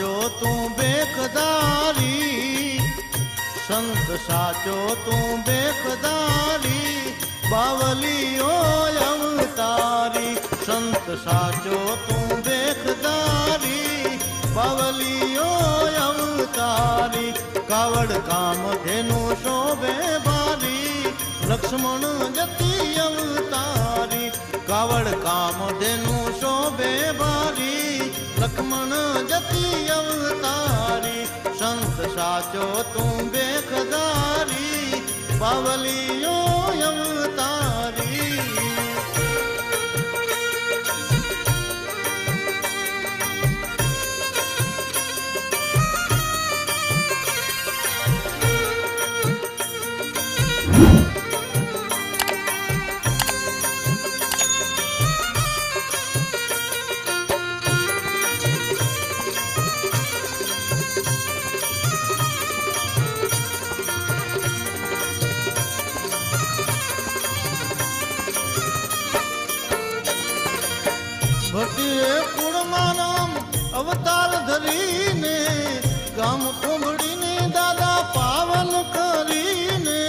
સાચો તું બેખદારી, સંત સાચો તું બેખદારી, બાવલીઓ અવતારી. સંત સાચો તું બેખદારી, બાવલીઓ અવતારી. કાવડ કામ ધેનુ શોભે ભારી, લક્ષ્મણ જતી અવતારી. કાવડ કામ ધેનુ શોભે ભારી, લક્ષ્મણ જતી અવતારી. સંત સાચો તું બેખદારી, બાવલીઓ અવતારી. ભટ્ટીએ કુળમાનામ અવતાર ધરીને, ગામ કુંભડીને દાદા પાવન કરીને.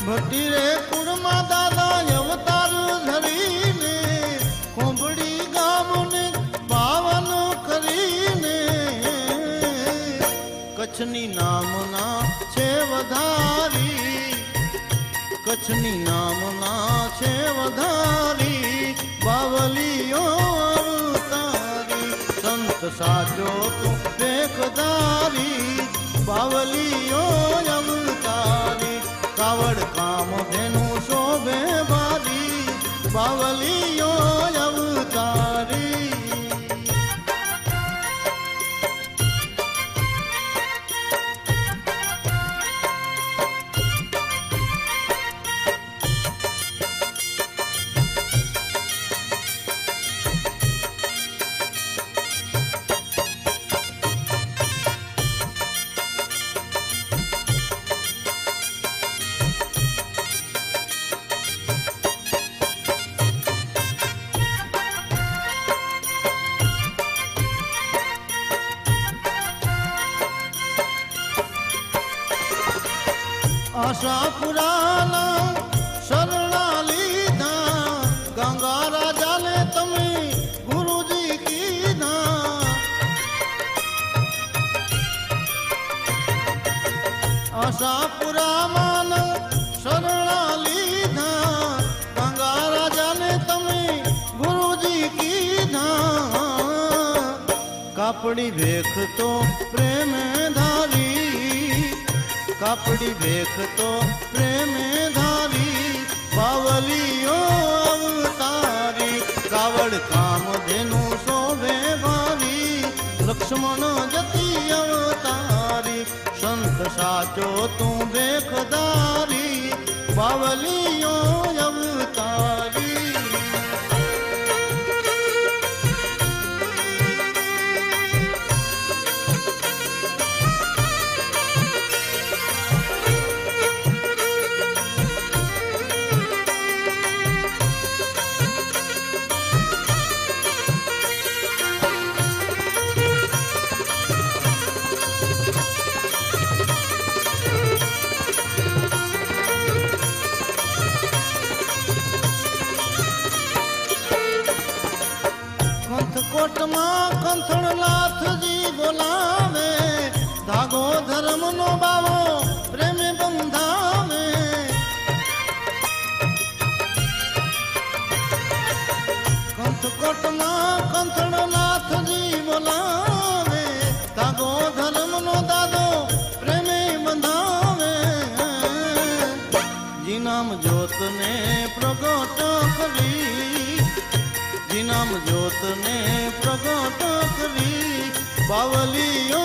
ભટ્ટીએ કુળમાં દાદા અવતાર ધરીને, કુંભડી ગામને પાવન કરીને. કચ્છની નામના છે વધારી, કચ્છની નામના છે વધારી, બાવલીઓ અવતારી. સંત સાચો તું બેખદારી, બાવલીઓ અવતારી. કાવડ કામ ધેનુ શોભે ભારી, બાવલીઓ અવતારી. આશાપુરાના શરણા લીધા, ગંગા રાજાને તમે ગુરુજી કીધા. આશાપુરામાં શરણા લીધા, ગંગા રાજાને તમે ગુરુજી કીધા. કાપડી ભેખ તો પ્રેમ ધારી, કાપડી ભેખ તો પ્રેમે ધારી, બાવલીઓ અવતારી. કાવડ કામ ધેનુ શોભે ભારી, લક્ષ્મણ જતી અવતારી. સંત સાચો તું બેખદારી, બાવલીઓ અવતારી. કોટમાં કંથણનાથજી બોલાવે, ધાગો ધર્મનો બાવો પ્રેમે બંધાવે. કંથકોટમાં કંથણનાથજી બોલાવે, ધાગો ધર્મનો દાદો પ્રેમે બંધાવે. જીનામ જ્યોતને પ્રગટ કરી, જીનામ જ્યોતને પ્રગટ કરી, બાવલીઓ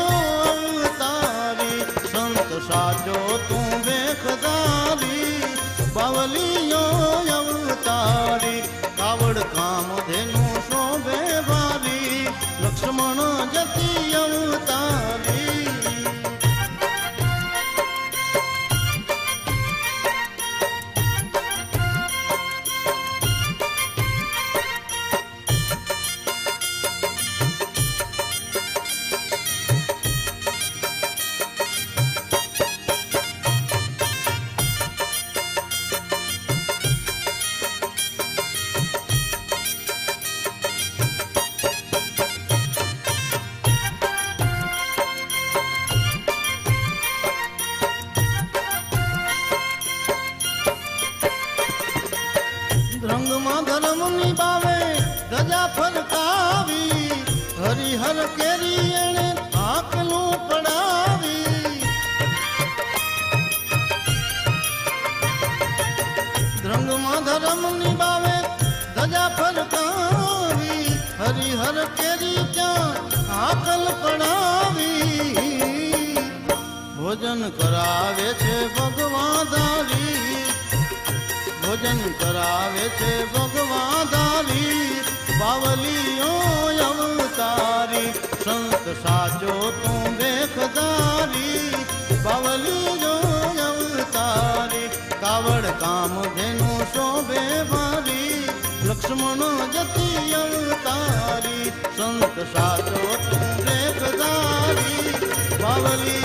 અવતારી. સંત સાચો તું બેખદારી, બાવલીઓ અવતારી. કાવડ કામ ધેનુ શોભે ભારી, લક્ષ્મણ જતી અવતારી. હરિહર કેરી એણે આકલું પડાવી, ધ્રંગમાં ધર્મ નિભાવે ધજા ફરકાવી, હરિહર કેરી ક્યાં આકલ પડાવી, ભોજન કરાવે છે ભગવાધારી, ભોજન કરાવે છે ભગવાધારી, બાવલીઓ અવતારી, સંત સાચો તું દેખદારી, બાવલીઓ અવતારી, કાવડ કામ ધેનું શોભે ભારી, લક્ષ્મણ જતી અવતારી, સંત સાચો તું દેખદારી, બાવલી